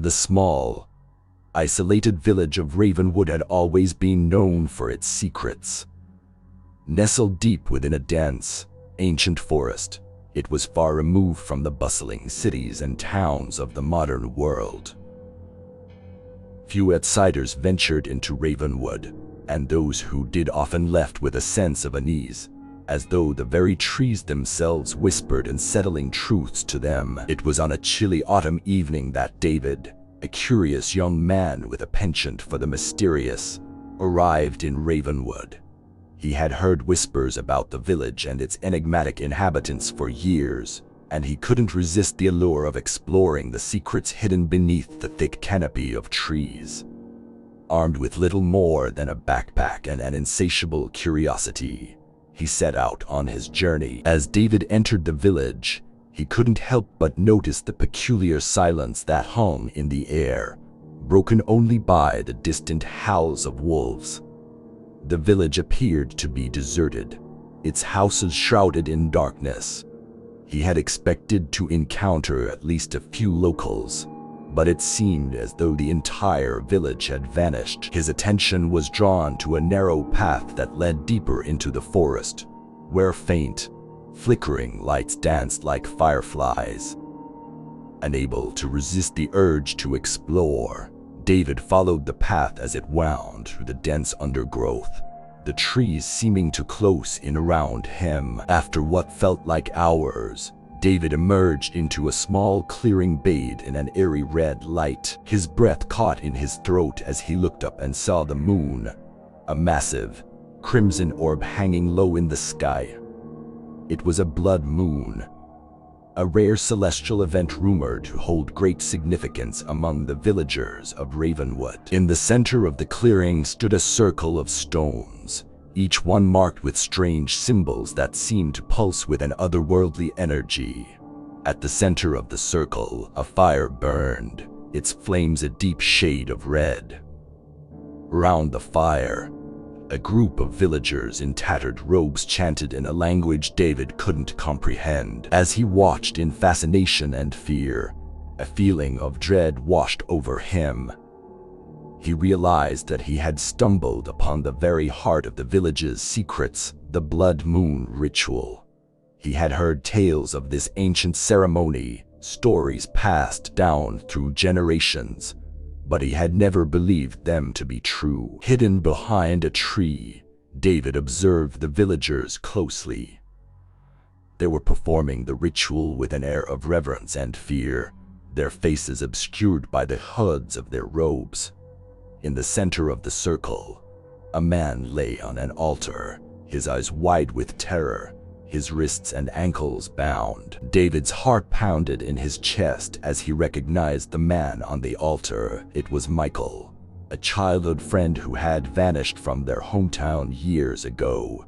The small, isolated village of Ravenwood had always been known for its secrets. Nestled deep within a dense, ancient forest, it was far removed from the bustling cities and towns of the modern world. Few outsiders ventured into Ravenwood, and those who did often left with a sense of unease, as though the very trees themselves whispered unsettling truths to them. It was on a chilly autumn evening that David, a curious young man with a penchant for the mysterious, arrived in Ravenwood. He had heard whispers about the village and its enigmatic inhabitants for years, and he couldn't resist the allure of exploring the secrets hidden beneath the thick canopy of trees. Armed with little more than a backpack and an insatiable curiosity, he set out on his journey. As David entered the village, he couldn't help but notice the peculiar silence that hung in the air, broken only by the distant howls of wolves. The village appeared to be deserted, its houses shrouded in darkness. He had expected to encounter at least a few locals, but it seemed as though the entire village had vanished. His attention was drawn to a narrow path that led deeper into the forest, where faint, flickering lights danced like fireflies. Unable to resist the urge to explore, David followed the path as it wound through the dense undergrowth, the trees seeming to close in around him. After what felt like hours, David emerged into a small clearing bathed in an eerie red light. His breath caught in his throat as he looked up and saw the moon, a massive, crimson orb hanging low in the sky. It was a blood moon, a rare celestial event rumored to hold great significance among the villagers of Ravenwood. In the center of the clearing stood a circle of stones, each one marked with strange symbols that seemed to pulse with an otherworldly energy. At the center of the circle, a fire burned, its flames a deep shade of red. Round the fire, a group of villagers in tattered robes chanted in a language David couldn't comprehend. As he watched in fascination and fear, a feeling of dread washed over him. He realized that he had stumbled upon the very heart of the village's secrets, the blood moon ritual. He had heard tales of this ancient ceremony, stories passed down through generations, but he had never believed them to be true. Hidden behind a tree, David observed the villagers closely. They were performing the ritual with an air of reverence and fear, their faces obscured by the hoods of their robes. In the center of the circle, a man lay on an altar, his eyes wide with terror, his wrists and ankles bound. David's heart pounded in his chest as he recognized the man on the altar. It was Michael, a childhood friend who had vanished from their hometown years ago.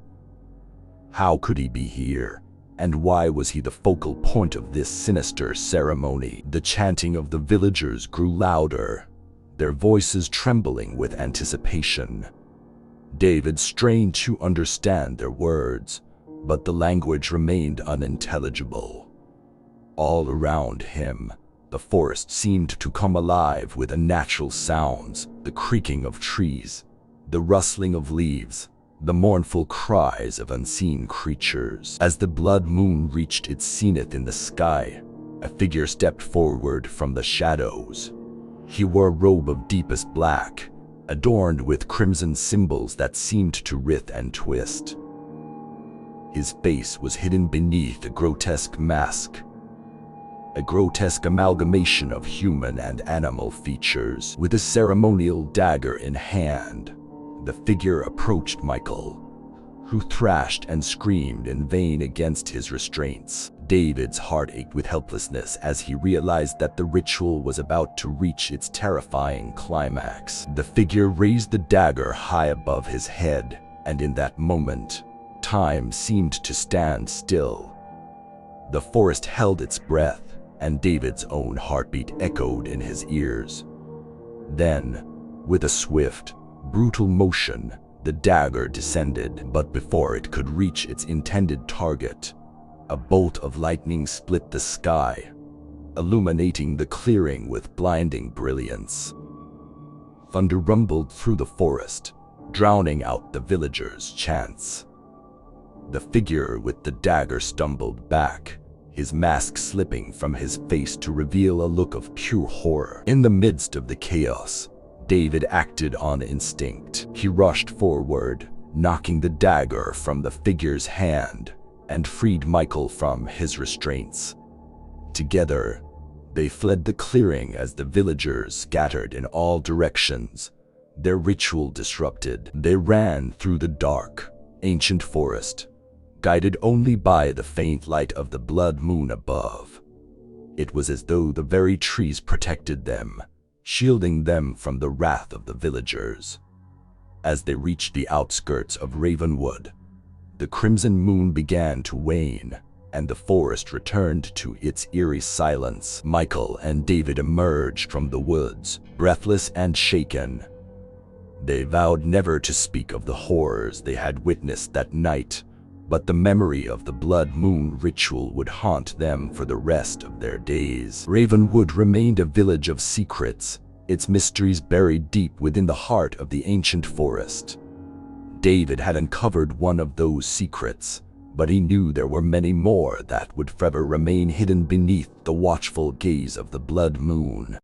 How could he be here? And why was he the focal point of this sinister ceremony? The chanting of the villagers grew louder, their voices trembling with anticipation. David strained to understand their words, but the language remained unintelligible. All around him, the forest seemed to come alive with unnatural sounds, the creaking of trees, the rustling of leaves, the mournful cries of unseen creatures. As the blood moon reached its zenith in the sky, a figure stepped forward from the shadows. He wore a robe of deepest black, adorned with crimson symbols that seemed to writhe and twist. His face was hidden beneath a grotesque mask, a grotesque amalgamation of human and animal features. With a ceremonial dagger in hand, the figure approached Michael, who thrashed and screamed in vain against his restraints. David's heart ached with helplessness as he realized that the ritual was about to reach its terrifying climax. The figure raised the dagger high above his head, and in that moment, time seemed to stand still. The forest held its breath, and David's own heartbeat echoed in his ears. Then, with a swift, brutal motion, the dagger descended, but before it could reach its intended target, a bolt of lightning split the sky. illuminating the clearing with blinding brilliance. Thunder rumbled through the forest, drowning out the villagers' chants. The figure with the dagger stumbled back, his mask slipping from his face to reveal a look of pure horror. In the midst of the chaos, David acted on instinct. He rushed forward, knocking the dagger from the figure's hand, and freed Michael from his restraints. Together, they fled the clearing as the villagers scattered in all directions, their ritual disrupted. They ran through the dark, ancient forest, guided only by the faint light of the blood moon above. It was as though the very trees protected them, shielding them from the wrath of the villagers. As they reached the outskirts of Ravenwood, the crimson moon began to wane, and the forest returned to its eerie silence. Michael and David emerged from the woods, breathless and shaken. They vowed never to speak of the horrors they had witnessed that night, but the memory of the blood moon ritual would haunt them for the rest of their days. Ravenwood remained a village of secrets, its mysteries buried deep within the heart of the ancient forest. David had uncovered one of those secrets, but he knew there were many more that would forever remain hidden beneath the watchful gaze of the blood moon.